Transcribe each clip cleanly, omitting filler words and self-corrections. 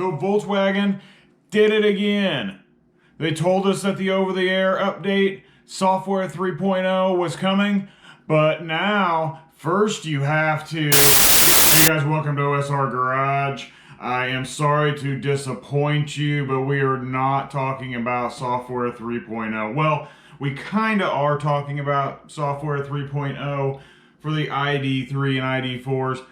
So Volkswagen did it again. They told us that the over-the-air update software 3.0 was coming, but now first you have to... Hey guys, welcome to OSR Garage. I am sorry to disappoint you, but we are not talking about software 3.0. Well, we kind of are talking about software 3.0 for the ID.3 and ID.4s,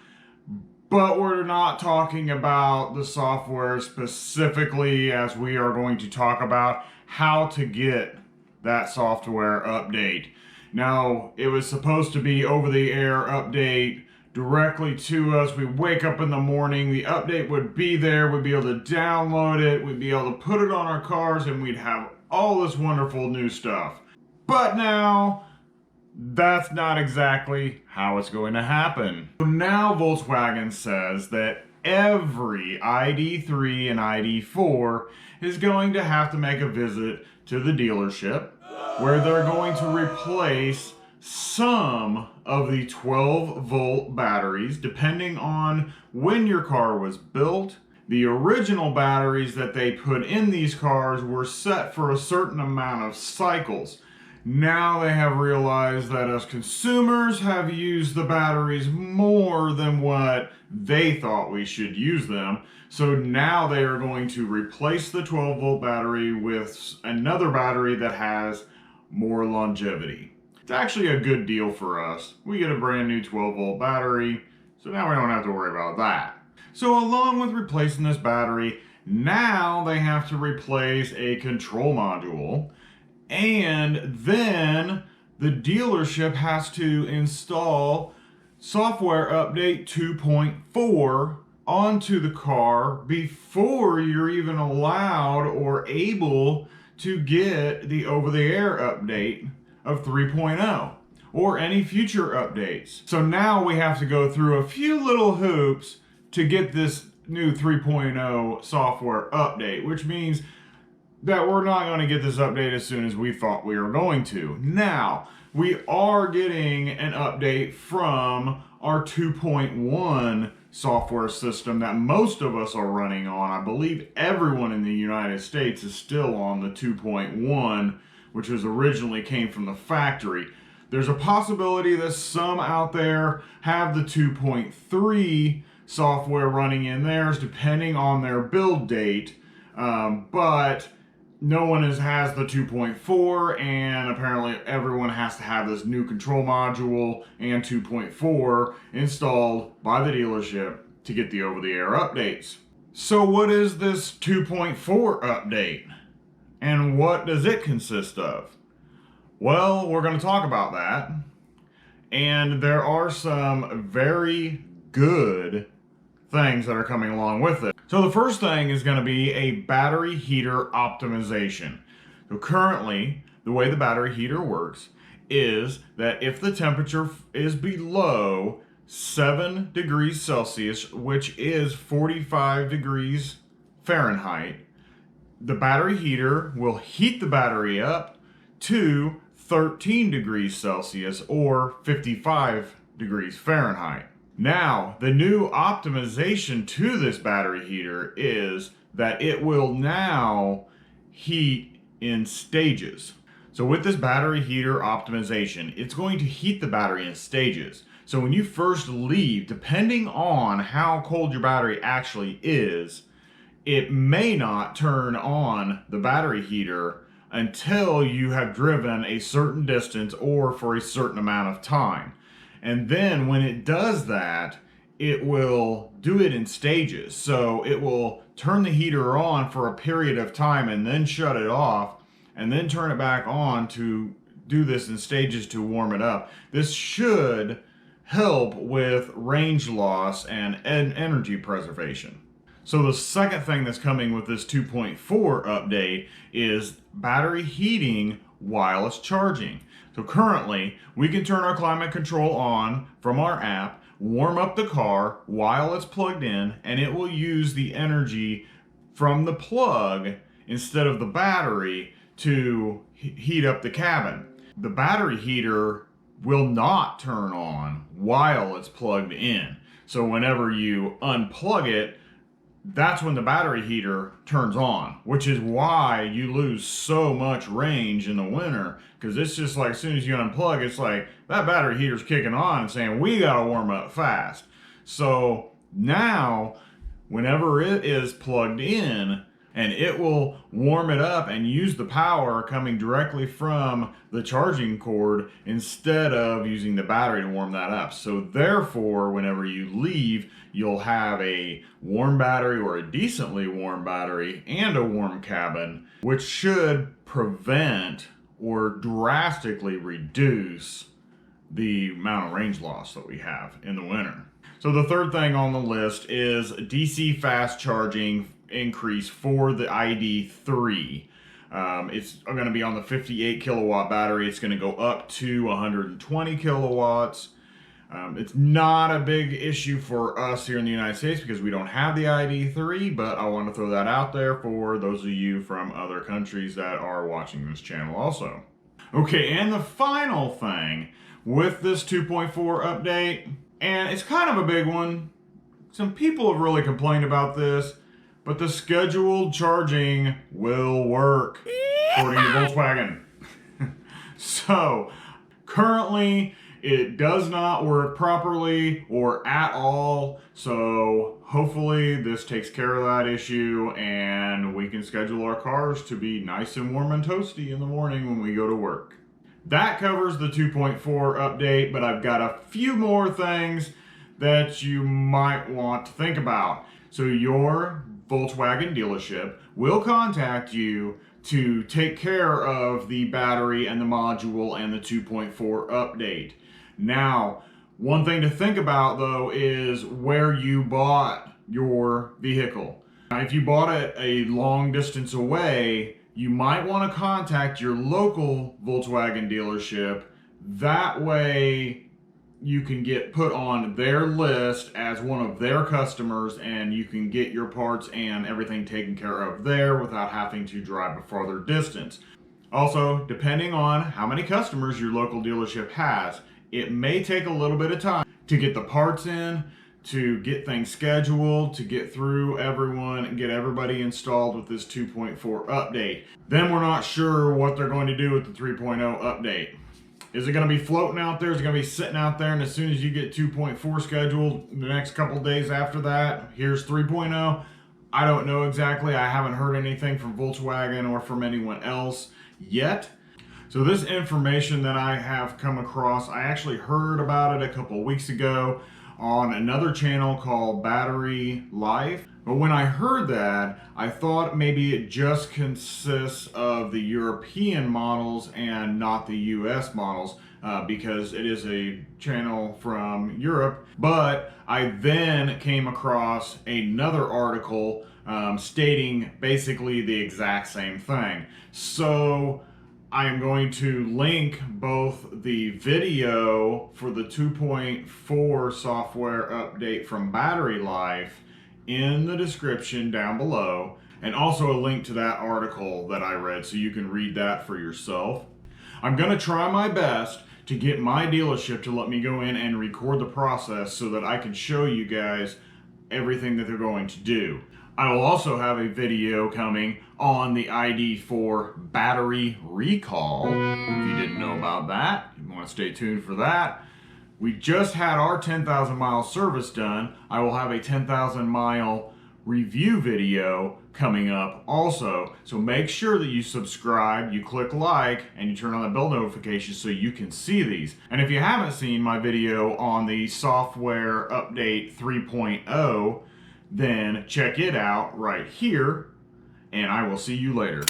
but we're not talking about the software specifically, as we are going to talk about how to get that software update. Now, it was supposed to be over-the-air update directly to us. We wake up in the morning, the update would be there, we'd be able to download it, we'd be able to put it on our cars, and we'd have all this wonderful new stuff. But now, that's not exactly how it's going to happen. So now Volkswagen says that every ID.3 and ID.4 is going to have to make a visit to the dealership where they're going to replace some of the 12-volt batteries depending on when your car was built. The original batteries that they put in these cars were set for a certain amount of cycles. Now they have realized that us consumers have used the batteries more than what they thought we should use them. So now they are going to replace the 12-volt battery with another battery that has more longevity. It's actually a good deal for us. We get a brand new 12-volt battery, so now we don't have to worry about that. So along with replacing this battery, now they have to replace a control module. And then the dealership has to install software update 2.4 onto the car before you're even allowed or able to get the over-the-air update of 3.0 or any future updates. So now we have to go through a few little hoops to get this new 3.0 software update, which means that we're not going to get this update as soon as we thought we were going to. Now, we are getting an update from our 2.1 software system that most of us are running on. I believe everyone in the United States is still on the 2.1, which was originally came from the factory. There's a possibility that some out there have the 2.3 software running in theirs, depending on their build date, but no one has the 2.4, and apparently everyone has to have this new control module and 2.4 installed by the dealership to get the over-the-air updates. So what is this 2.4 update? And what does it consist of? Well, we're going to talk about that. And there are some very good things that are coming along with it. So the first thing is going to be a battery heater optimization. So currently, the way the battery heater works is that if the temperature is below 7 degrees Celsius, which is 45 degrees Fahrenheit, the battery heater will heat the battery up to 13 degrees Celsius or 55 degrees Fahrenheit. Now, the new optimization to this battery heater is that it will now heat in stages. So with this battery heater optimization, it's going to heat the battery in stages. So when you first leave, depending on how cold your battery actually is, it may not turn on the battery heater until you have driven a certain distance or for a certain amount of time. And then when it does that, it will do it in stages. So it will turn the heater on for a period of time and then shut it off and then turn it back on to do this in stages to warm it up. This should help with range loss and energy preservation. So the second thing that's coming with this 2.4 update is battery heating while it's charging. So currently, we can turn our climate control on from our app, warm up the car while it's plugged in, and it will use the energy from the plug instead of the battery to heat up the cabin. The battery heater will not turn on while it's plugged in. So whenever you unplug it, that's when the battery heater turns on, which is why you lose so much range in the winter, because it's just like as soon as you unplug, it's like that battery heater's kicking on and saying, we gotta warm up fast. So now, whenever it is plugged in, and it will warm it up and use the power coming directly from the charging cord instead of using the battery to warm that up. So therefore, whenever you leave, you'll have a warm battery or a decently warm battery and a warm cabin, which should prevent or drastically reduce the amount of range loss that we have in the winter. So the third thing on the list is DC fast charging increase for the ID.4. It's going to be on the 58 kilowatt battery. It's going to go up to 120 kilowatts. It's not a big issue for us here in the United States because we don't have the ID.4, but I want to throw that out there for those of you from other countries that are watching this channel also. Okay, and the final thing with this 2.4 update, and it's kind of a big one. Some people have really complained about this, but the scheduled charging will work, according to Volkswagen. So, currently, it does not work properly or at all. So, hopefully, this takes care of that issue and we can schedule our cars to be nice and warm and toasty in the morning when we go to work. That covers the 2.4 update, but I've got a few more things that you might want to think about. So your Volkswagen dealership will contact you to take care of the battery and the module and the 2.4 update. Now, one thing to think about though is where you bought your vehicle. Now, if you bought it a long distance away, you might want to contact your local Volkswagen dealership. That way you can get put on their list as one of their customers and you can get your parts and everything taken care of there without having to drive a farther distance. Also, depending on how many customers your local dealership has, it may take a little bit of time to get the parts in, to get things scheduled, to get through everyone and get everybody installed with this 2.4 update. Then we're not sure what they're going to do with the 3.0 update. Is it going to be floating out there? Is it going to be sitting out there and as soon as you get 2.4 scheduled, the next couple days after that, here's 3.0? I don't know exactly. I haven't heard anything from Volkswagen or from anyone else yet. So this information that I have come across, I actually heard about it a couple weeks ago on another channel called Battery Life. But when I heard that, I thought maybe it just consists of the European models and not the US models because it is a channel from Europe. But I then came across another article stating basically the exact same thing. So I am going to link both the video for the 2.4 software update from Battery Life in the description down below, and also a link to that article that I read so you can read that for yourself. I'm going to try my best to get my dealership to let me go in and record the process so that I can show you guys everything that they're going to do. I will also have a video coming on the ID.4 battery recall. If you didn't know about that, you want to stay tuned for that. We just had our 10,000 mile service done. I will have a 10,000 mile review video coming up also. So make sure that you subscribe, you click like, and you turn on the bell notifications so you can see these. And if you haven't seen my video on the software update 3.0, then check it out right here, and I will see you later.